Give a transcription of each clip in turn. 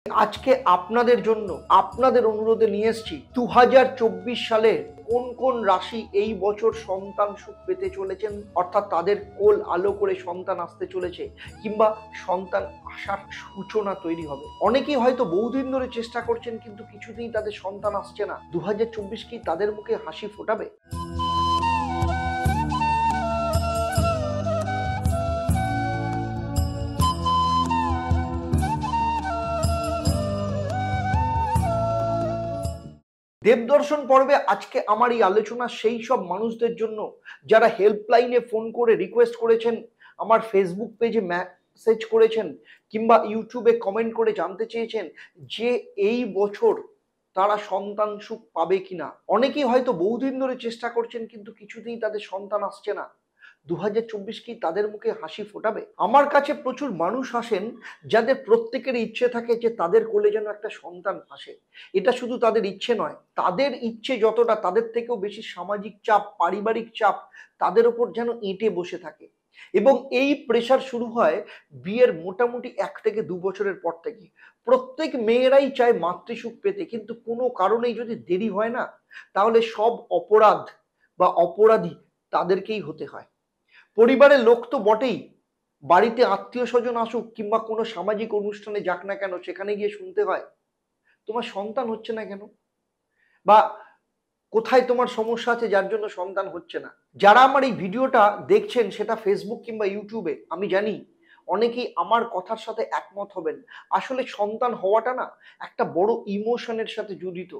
আজকে আপনাদের জন্য আপনাদের অনুরোধে নিয়ে এসেছি 2024 সালে কোন কোন রাশি এই বছর সন্তান সুখ পেতে চলেছেন, অর্থাৎ তাদের কোল আলো করে সন্তান আসতে চলেছে কিংবা সন্তান আসার সূচনা তৈরি হবে। অনেকেই হয়তো বহুদিন ধরে চেষ্টা করছেন কিন্তু কিছুতেই তাদের সন্তান আসছে না। 2024 কি তাদের মুখে হাসি ফোটাবে? দেবদর্শন পর্বে আজকে আমার এই আলোচনা সেই সব মানুষদের জন্য যারা হেল্পলাইনে ফোন করে রিকোয়েস্ট করেছেন, আমার ফেসবুক পেজে মেসেজ করেছেন কিংবা ইউটিউবে কমেন্ট করে জানতে চেয়েছেন যে এই বছর তারা সন্তান সুখ পাবে কিনা। অনেকেই হয়তো বহুদিন ধরে চেষ্টা করছেন কিন্তু কিছুতেই তাদের সন্তান আসছে না। 2024 কি তাদের মুখে হাসি ফোটাবে? আমার কাছে প্রচুর মানুষ আসেন যাদের প্রত্যেকের ইচ্ছে থাকে যে তাদের কোলে যেন একটা সন্তান আসে। এটা শুধু তাদের ইচ্ছে নয়, তাদের ইচ্ছে যতটা তাদের থেকেও বেশি সামাজিক চাপ, পারিবারিক চাপ তাদের ওপর যেন এঁটে বসে থাকে। এবং এই প্রেশার শুরু হয় বিয়ের মোটামুটি 1 থেকে 2 বছরের পর থেকে। প্রত্যেক মেয়েরাই চায় মাতৃসুখ পেতে, কিন্তু কোনো কারণেই যদি দেরি হয় না, তাহলে সব অপরাধ বা অপরাধী তাদেরকেই হতে হয়। পরিবারের লোক তো বটেই, বাড়িতে আত্মীয় স্বজন আসুক কিংবা কোনো সামাজিক অনুষ্ঠানে যাক না কেন, সেখানে গিয়ে শুনতে হয় তোমার সন্তান হচ্ছে না কেন, বা কোথায় তোমার সমস্যা আছে যার জন্য সন্তান হচ্ছে না। যারা আমার এই ভিডিওটা দেখছেন সেটা ফেসবুক কিংবা ইউটিউবে, আমি জানি অনেকেই আমার কথার সাথে একমত হবেন। আসলে সন্তান হওয়াটা না একটা বড় ইমোশনের সাথে জড়িত,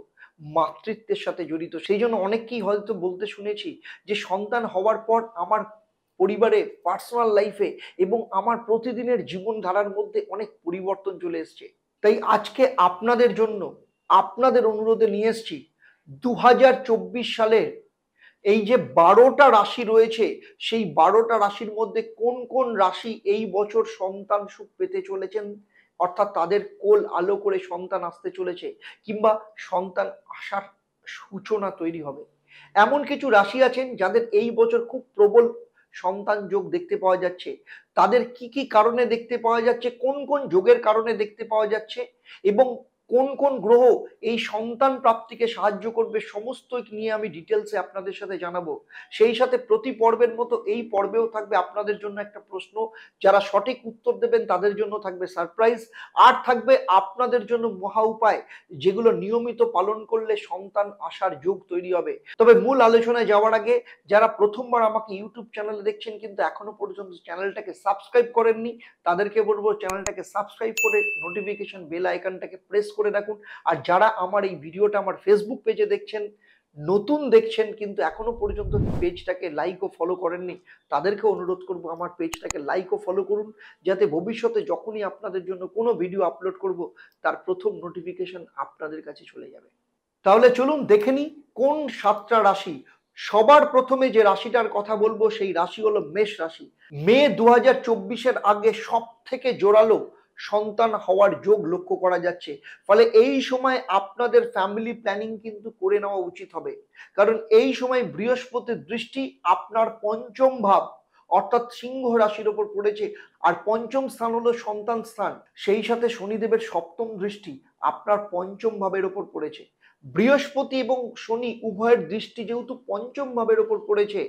মাতৃত্বের সাথে জড়িত। সেই জন্য অনেককেই হয়তো বলতে শুনেছি যে সন্তান হওয়ার পর আমার পরিবারে, পার্সোনাল লাইফে এবং আমার প্রতিদিনের জীবনধারার মধ্যে অনেক পরিবর্তন চলে এসছে। তাই আজকে আপনাদের জন্য আপনাদের অনুরোধে নিয়ে এসছি 2024 সালে এই যে 12টা রাশি রয়েছে, সেই 12টা রাশির মধ্যে কোন কোন রাশি এই বছর সন্তান সুখ পেতে চলেছেন, অর্থাৎ তাদের কোল আলো করে সন্তান আসতে চলেছে কিংবা সন্তান আসার সূচনা তৈরি হবে। এমন কিছু রাশি আছেন যাদের এই বছর খুব প্রবল সন্তান যোগ দেখতে পাওয়া যাচ্ছে। তাদের কি কি কারণে দেখতে পাওয়া যাচ্ছে, কোন কোন যোগের কারণে দেখতে পাওয়া যাচ্ছে এবং কোন কোন গ্রহ এই সন্তান প্রাপ্তিকে সাহায্য করবে, সমস্ত নিয়ে আমি ডিটেলসে আপনাদের সাথে জানাবো। সেই সাথে প্রতি পর্বের মতো এই পর্বেও থাকবে আপনাদের জন্য একটা প্রশ্ন, যারা সঠিক উত্তর দেবেন তাদের জন্য থাকবে সারপ্রাইজ, আর থাকবে আপনাদের জন্য মহা উপায় যেগুলো নিয়মিত পালন করলে সন্তান আসার যোগ তৈরি হবে। তবে মূল আলোচনায় যাওয়ার আগে, যারা প্রথমবার আমাকে ইউটিউব চ্যানেলে দেখছেন কিন্তু এখনো পর্যন্ত চ্যানেলটাকে সাবস্ক্রাইব করেননি, তাদেরকে বলবো চ্যানেলটাকে সাবস্ক্রাইব করে নোটিফিকেশন বেল আইকনটাকে প্রেস করে রাখুন। আর যারা আমার এই ভিডিওটা আমার ফেসবুক পেজে দেখছেন, নতুন দেখছেন কিন্তু এখনো পর্যন্ত পেজটাকে লাইক ও ফলো করেননি, তাদেরকে অনুরোধ করব আমার পেজটাকে লাইক ও ফলো করুন, যাতে ভবিষ্যতে যখনই আপনাদের জন্য কোনো ভিডিও আপলোড করব তার প্রথম নোটিফিকেশন আপনাদের কাছে চলে যাবে। তাহলে চলুন দেখে নিই কোন 7টা রাশি। সবার প্রথমে যে রাশিটার কথা বলবো সেই রাশি হলো মেষ রাশি। মে 2024-এর আগে সব থেকে জোরালো সন্তান হওয়ার যোগ লক্ষ্য করা যাচ্ছে। ফলে এই সময় আপনাদের ফ্যামিলি প্ল্যানিং কিন্তু করে নেওয়া উচিত হবে, কারণ এই সময় বৃহস্পতির দৃষ্টি আপনার পঞ্চম ভাব অর্থাৎ সিংহ রাশির ওপর পড়েছে। আর পঞ্চম স্থান হলো সন্তান স্থান, সেই সাথে শনিদেবের সপ্তম দৃষ্টি আপনার পঞ্চম ভাবের ওপর পড়েছে। বৃহস্পতি এবং শনি উভয়ের দৃষ্টি যেহেতু পঞ্চম ভাবের ওপর পড়েছে,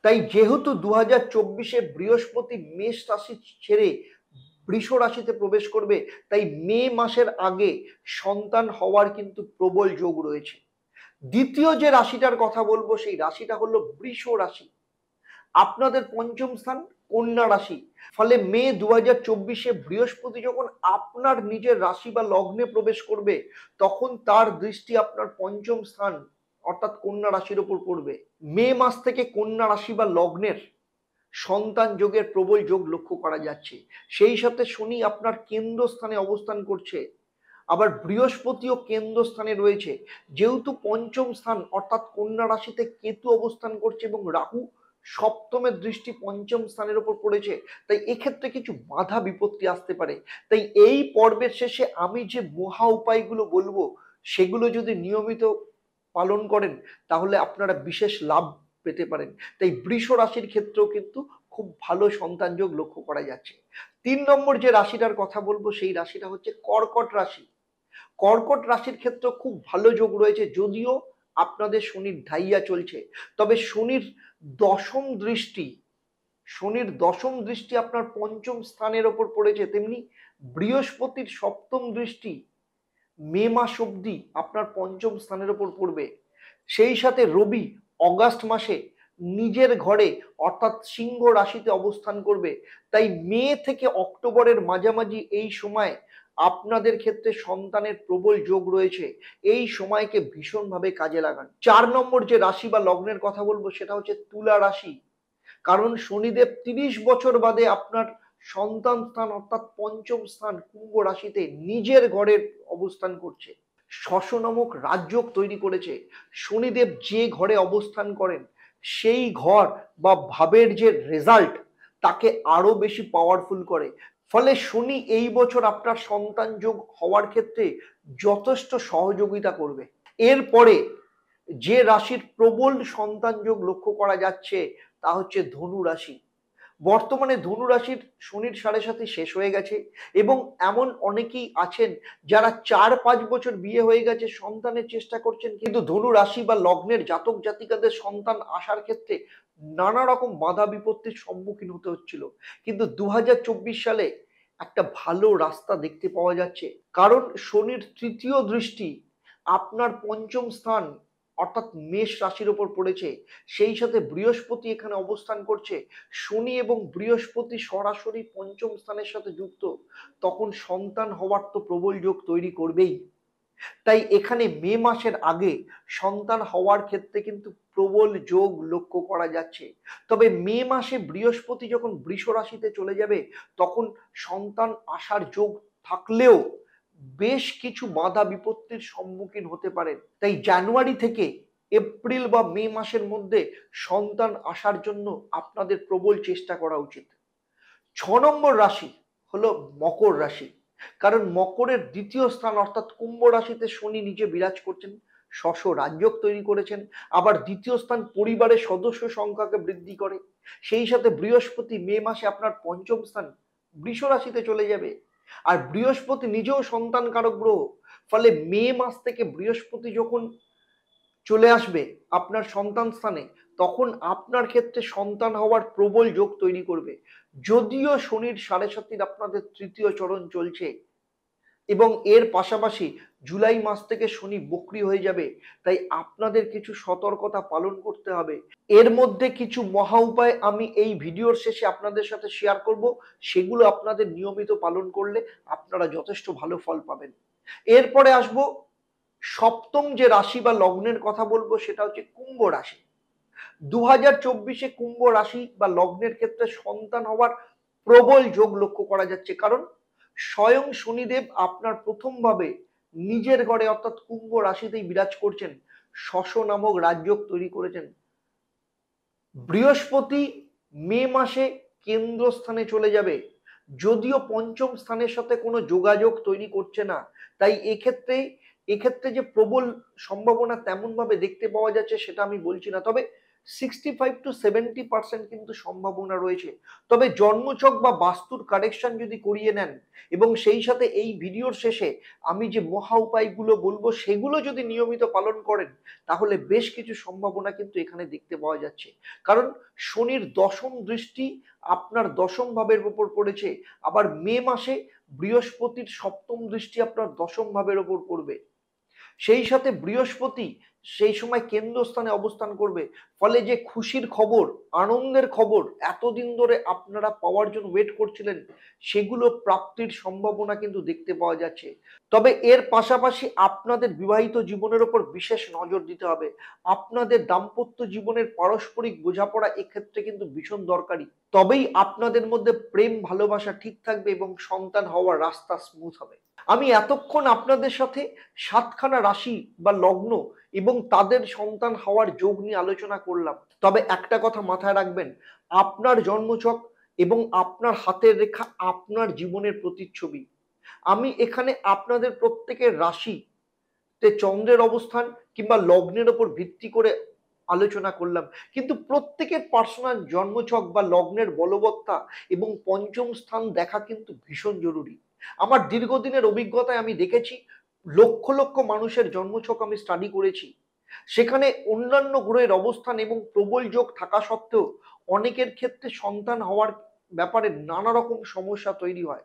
তাই যেহেতু 2024-এ বৃহস্পতি মেষ রাশি ছেড়ে বৃষ রাশিতে প্রবেশ করবে, তাই মে মাসের আগে সন্তান হওয়ার কিন্তু প্রবল যোগ রয়েছে। দ্বিতীয় যে রাশিটার কথা বলবো সেই রাশিটা হলো বৃষ রাশি, আপনাদের পঞ্চম স্থান কন্যা রাশি। ফলে মে 2024-এ বৃহস্পতি যখন আপনার নিজের রাশি বা লগ্নে প্রবেশ করবে, তখন তার দৃষ্টি আপনার পঞ্চম স্থান অর্থাৎ কন্যা রাশির উপর পড়বে। মে মাস থেকে কন্যা রাশি বা লগ্নের সন্তান যোগের প্রবল যোগ লক্ষ্য করা যাচ্ছে। সেই সাথে শনি আপনার কেন্দ্রস্থানে অবস্থান করছে, আবার বৃহস্পতিও কেন্দ্রস্থানে রয়েছে। যেহেতু পঞ্চম স্থান অর্থাৎ কন্যা রাশিতে কেতু অবস্থান করছে এবং রাহু সপ্তমের দৃষ্টি পঞ্চম স্থানের উপর পড়েছে, তাই এক্ষেত্রে কিছু বাধা বিপত্তি আসতে পারে। তাই এই পর্বের শেষে আমি যে মহা উপায়গুলো বলবো সেগুলো যদি নিয়মিত পালন করেন তাহলে আপনারা বিশেষ লাভ পেতে পারেন। তাই বৃষ রাশির ক্ষেত্রেও কিন্তু খুব ভালো সন্তান যোগ লক্ষ্য করা যাচ্ছে। 3 নম্বর যে রাশিটার কথা বলবো সেই রাশিটা হচ্ছে কর্কট রাশি। কর্কট রাশির ক্ষেত্রে খুব ভালো যোগ রয়েছে, যদিও আপনাদের শনির ঢাইয়া চলছে, তবে শনির দশম দৃষ্টি আপনার পঞ্চম স্থানের ওপর পড়েছে, তেমনি বৃহস্পতির সপ্তম দৃষ্টি মে মাস অবধি আপনার পঞ্চম স্থানের ওপর পড়বে। সেই সাথে রবি অগাস্ট মাসে নিজের ঘরে অর্থাৎ সিংহ রাশিতে অবস্থান করবে। তাই মে থেকে অক্টোবরের মাঝামাঝি এই সময় আপনাদের ক্ষেত্রে সন্তানের প্রবল যোগ রয়েছে। এই সময়কে ভীষণভাবে কাজে লাগান। 4 নম্বর যে রাশি বা লগ্নের কথা বলবো সেটা হচ্ছে তুলা রাশি। কারণ শনিদেব 30 বছর বাদে আপনার সন্তান স্থান অর্থাৎ পঞ্চম স্থান কুম্ভ রাশিতে নিজের ঘরের অবস্থান করছে, শশ নামক রাজযোগ তৈরি করেছে। শনিদেব যে ঘরে অবস্থান করেন সেই ঘর বা ভাবের যে রেজাল্ট তাকে আরো বেশি পাওয়ারফুল করে। ফলে শনি এই বছর আপনার সন্তান যোগ হওয়ার ক্ষেত্রে যথেষ্ট সহযোগিতা করবে। এরপরে যে রাশির প্রবল সন্তান যোগ লক্ষ্য করা যাচ্ছে তা হচ্ছে ধনু রাশি। বর্তমানে ধনু রাশির শনির 7.5 শেষ হয়ে গেছে এবং এমন অনেকেই আছেন যারা 4-5 বছর বিয়ে হয়ে গেছে, সন্তানের চেষ্টা করছেন, কিন্তু ধনু রাশি বা লগ্নের জাতক জাতিকাদের সন্তান আসার ক্ষেত্রে নানা রকম বাধা বিপত্তির সম্মুখীন হতে হচ্ছিল। কিন্তু 2024 সালে একটা ভালো রাস্তা দেখতে পাওয়া যাচ্ছে, কারণ শনির তৃতীয় দৃষ্টি আপনার পঞ্চম স্থান অর্থাৎ মেষ রাশির ওপর পড়েছে। সেই সাথে বৃহস্পতি এখানে অবস্থান করছে। শনি এবং বৃহস্পতি সরাসরি পঞ্চম স্থানের সাথে যুক্ত, তখন সন্তান হওয়ার তো প্রবল যোগ তৈরি করবেই। তাই এখানে মে মাসের আগে সন্তান হওয়ার ক্ষেত্রে কিন্তু প্রবল যোগ লক্ষ্য করা যাচ্ছে। তবে মে মাসে বৃহস্পতি যখন বৃষ রাশিতে চলে যাবে তখন সন্তান আসার যোগ থাকলেও বেশ কিছু বাধা বিপত্তির সম্মুখীন হতে পারেন। তাই জানুয়ারি থেকে এপ্রিল বা মে মাসের মধ্যে সন্তান আসার জন্য আপনাদের প্রবল চেষ্টা করা উচিত। 6 নম্বর রাশি হলো মকর রাশি। কারণ মকরের দ্বিতীয় স্থান অর্থাৎ কুম্ভ রাশিতে শনি নিজে বিরাজ করছেন, শশ রাজযোগ তৈরি করেছেন। আবার দ্বিতীয় স্থান পরিবারের সদস্য সংখ্যাকে বৃদ্ধি করে। সেই সাথে বৃহস্পতি মে মাসে আপনার পঞ্চম স্থান বৃষ রাশিতে চলে যাবে। আর বৃহস্পতি নিজেও সন্তান কারক গ্রহ। ফলে মে মাস থেকে বৃহস্পতি যখন চলে আসবে আপনার সন্তান স্থানে, তখন আপনার ক্ষেত্রে সন্তান হওয়ার প্রবল যোগ তৈরি করবে। যদিও শনির 7.5 আপনাদের তৃতীয় চরণ চলছে এবং এর পাশাপাশি জুলাই মাস থেকে শনি বক্রী হয়ে যাবে, তাই আপনাদের কিছু সতর্কতা পালন করতে হবে। এর মধ্যে কিছু মহা উপায় আমি এই ভিডিওর শেষে আপনাদের সাথে শেয়ার করব, সেগুলো আপনাদের নিয়মিত পালন করলে আপনারা যথেষ্ট ভালো ফল পাবেন। এরপরে আসবো সপ্তম যে রাশি বা লগ্নের কথা বলবো সেটা হচ্ছে কুম্ভ রাশি। 2024-এ কুম্ভ রাশি বা লগ্নের ক্ষেত্রে সন্তান হওয়ার প্রবল যোগ লক্ষ্য করা যাচ্ছে, কারণ স্বয়ং শনিদেব আপনার প্রথম ভাবে নিজের ঘরে অর্থাৎ কুম্ভ রাশিতেই বিরাজ করছেন, শশ নামক রাজযোগ তৈরি করেছেন। বৃহস্পতি মে মাসে কেন্দ্রস্থানে চলে যাবে, যদিও পঞ্চম স্থানের সাথে কোনো যোগাযোগ তৈরি করছে না। তাই এক্ষেত্রে যে প্রবল সম্ভাবনা তেমন ভাবে দেখতে পাওয়া যাচ্ছে সেটা আমি বলছি না, তবে 65-70% কিন্তু সম্ভাবনা রয়েছে। তবে জন্মছক বা বাস্তুর কারেকশন যদি করিয়ে নেন এবং সেই সাথে এই ভিডিওর শেষে আমি যে মহা উপায়গুলো বলবো সেগুলো যদি নিয়মিত পালন করেন, তাহলে বেশ কিছু সম্ভাবনা কিন্তু এখানে দেখতে পাওয়া যাচ্ছে। কারণ শনির দশম দৃষ্টি আপনার দশম ভাবের উপর পড়েছে, আবার মে মাসে বৃহস্পতির সপ্তম দৃষ্টি আপনার দশম ভাবের উপর পড়বে। সেই সাথে বৃহস্পতি সেই সময় কেন্দ্রস্থানে অবস্থান করবে। ফলে যে খুশির খবর, আনন্দের খবর এতদিন ধরে আপনারা পাওয়ার জন্য ওয়েট করছিলেন, সেগুলো প্রাপ্তির সম্ভাবনা কিন্তু দেখতে পাওয়া যাচ্ছে। তবে এর পাশাপাশি আপনাদের বিবাহিত জীবনের উপর বিশেষ নজর দিতে হবে। আপনাদের দাম্পত্য জীবনের পারস্পরিক বোঝাপড়া এক্ষেত্রে কিন্তু ভীষণ দরকারি। তবেই আপনাদের মধ্যে প্রেম ভালোবাসা ঠিক থাকবে এবং সন্তান হওয়ার রাস্তা স্মুথ হবে। আমি এতক্ষণ আপনাদের সাথে 7খানা রাশি বা লগ্ন এবং তাদের সন্তান হওয়ার যোগ নিয়ে আলোচনা করলাম। তবে একটা কথা মাথায় রাখবেন, আপনার জন্মছক এবং আপনার হাতের রেখা আপনার জীবনের প্রতিচ্ছবি। আমি এখানে আপনাদের প্রত্যেকের রাশিতে চন্দ্রের অবস্থান কিংবা লগ্নের উপর ভিত্তি করে আলোচনা করলাম, কিন্তু প্রত্যেকের পার্সোনাল জন্মছক বা লগ্নের বলবত্তা এবং পঞ্চম স্থান দেখা কিন্তু ভীষণ জরুরি। আমার দীর্ঘদিনের অভিজ্ঞতায় আমি দেখেছি লক্ষ লক্ষ মানুষের জন্মছক আমি স্টাডি করেছি, সেখানে অন্যান্য গ্রহের অবস্থান এবং প্রবল যোগ থাকা সত্ত্বেও অনেকের ক্ষেত্রে সন্তান হওয়ার ব্যাপারে নানা রকম সমস্যা তৈরি হয়।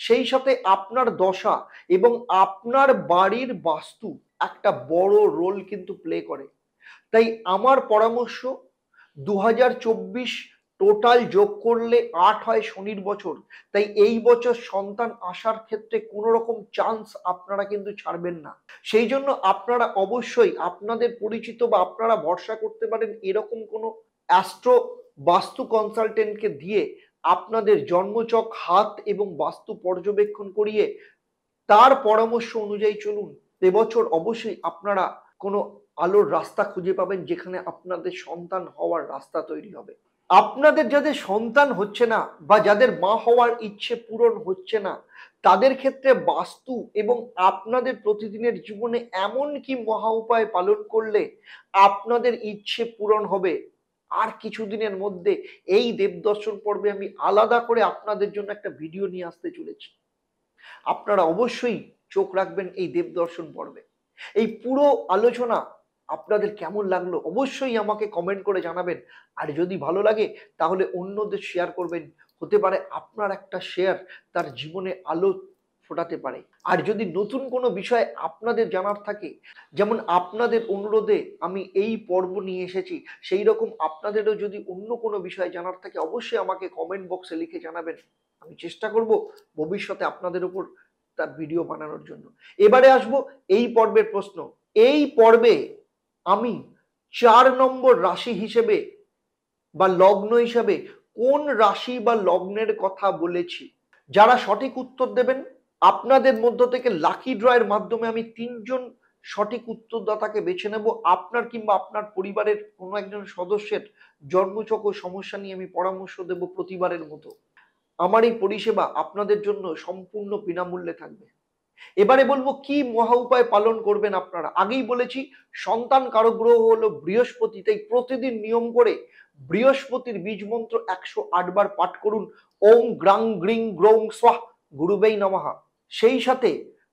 সেই সাথে আপনার দশা এবং আপনার বাড়ির বাস্তু একটা বড় রোল কিন্তু প্লে করে। তাই আমার পরামর্শ, 2024 টোটাল যোগ করলে 8 হয় শনির বছর। তাই এই বছর সন্তান আসার ক্ষেত্রে কোনো রকম চান্স আপনারা কিন্তু ছাড়বেন না। সেই জন্য আপনারা অবশ্যই আপনাদের পরিচিত বা আপনারা ভরসা করতে পারেন এরকম কোনো অ্যাস্ট্রো বাস্তু কনসালটেন্টকে দিয়ে আপনাদের জন্মছক, হাত এবং বাস্তু পর্যবেক্ষণ করিয়ে তার পরামর্শ অনুযায়ী চলুন। এবছর অবশ্যই আপনারা কোনো আলোর রাস্তা খুঁজে পাবেন, যেখানে আপনাদের সন্তান হওয়ার রাস্তা তৈরি হবে। আপনাদের যাদের সন্তান হচ্ছে না বা যাদের মা হওয়ার ইচ্ছে পূরণ হচ্ছে না, তাদের ক্ষেত্রে বাস্তু এবং আপনাদের প্রতিদিনের জীবনে এমন কি মহা উপায় পালন করলে আপনাদের ইচ্ছে পূরণ হবে, আর কিছুদিনের মধ্যে এই দেবদর্শন পর্বে আমি আলাদা করে আপনাদের জন্য একটা ভিডিও নিয়ে আসতে চলেছি। আপনারা অবশ্যই চোখ রাখবেন এই দেবদর্শন পর্বে। এই পুরো আলোচনা আপনাদের কেমন লাগলো অবশ্যই আমাকে কমেন্ট করে জানাবেন। আর যদি ভালো লাগে তাহলে অন্যদের শেয়ার করবেন। হতে পারে আপনার একটা শেয়ার তার জীবনে আলো ফোটাতে পারে। আর যদি নতুন কোনো বিষয় আপনাদের জানার থাকে, যেমন আপনাদের অনুরোধে আমি এই পর্ব নিয়ে এসেছি, সেই রকম আপনাদেরও যদি অন্য কোনো বিষয় জানার থাকে অবশ্যই আমাকে কমেন্ট বক্সে লিখে জানাবেন। আমি চেষ্টা করব ভবিষ্যতে আপনাদের উপর তার ভিডিও বানানোর জন্য। এবারে আসবো এই পর্বের প্রশ্ন। এই পর্বে আমি 4 নম্বর রাশি হিসেবে বা লগ্ন হিসেবে কোন রাশি বা লগ্নের কথা বলেছি। যারা সঠিক উত্তর দেবেন, আপনাদের মধ্য থেকে লাকি ড্রয়ের মাধ্যমে আমি 3 জন সঠিক উত্তরদাতাকে বেছে নেব। আপনার কিংবা আপনার পরিবারের কোনো একজন সদস্যের জন্মছক ও সমস্যা নিয়ে আমি পরামর্শ দেব প্রতিবারের মতো। আমার এই পরিষেবা আপনাদের জন্য সম্পূর্ণ বিনামূল্যে থাকবে। এবারে বলবো কি মহা উপায় পালন করবেন আপনারা। আগেই বলেছি সন্তান কারক গ্রহ হলো বৃহস্পতি, তাই প্রতিদিন নিয়ম করে বৃহস্পতির বীজ মন্ত্র 108 বার পাঠ করুন। ওম গ্রাং গ্রিং গ্রৌং স্বাহ গুরুবেই নমঃ। সেই সাথে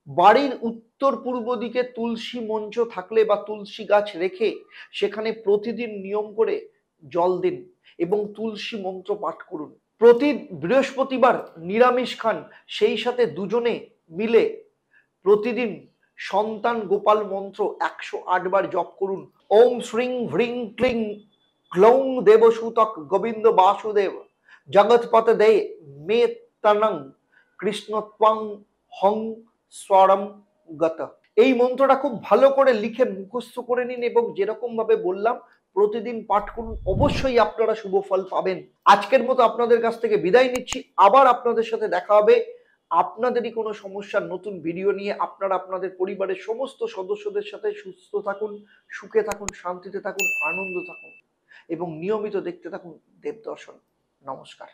বাড়ির উত্তর পূর্ব দিকে তুলসী মঞ্চ থাকলে বা তুলসী গাছ রেখে সেখানে প্রতিদিন নিয়ম করে জল দিন এবং তুলসী মন্ত্র পাঠ করুন। প্রতি বৃহস্পতিবার নিরামিষ খান। সেই সাথে দুজনে মিলে প্রতিদিন সন্তান গোপাল মন্ত্র 108 বার জপ করুন। ওম শ্রীং হ্রিং ক্লিং গ্লৌং দেবসূতক গোবিন্দ বাসুদেব জগৎপত দে মে তনং কৃষ্ণত্বং হং স্বরম গত। এই মন্ত্রটা খুব ভালো করে লিখে মুখস্থ করে নিন এবং যেরকম ভাবে বললাম প্রতিদিন পাঠ করুন। অবশ্যই আপনারা শুভ ফল পাবেন। আজকের মতো আপনাদের কাছ থেকে বিদায় নিচ্ছি। আবার আপনাদের সাথে দেখা হবে আপনাদেরই কোনো সমস্যার নতুন ভিডিও নিয়ে। আপনারা আপনাদের পরিবারের সমস্ত সদস্যদের সাথে সুস্থ থাকুন, সুখে থাকুন, শান্তিতে থাকুন, আনন্দ থাকুন এবং নিয়মিত দেখতে থাকুন দেবদর্শন। নমস্কার।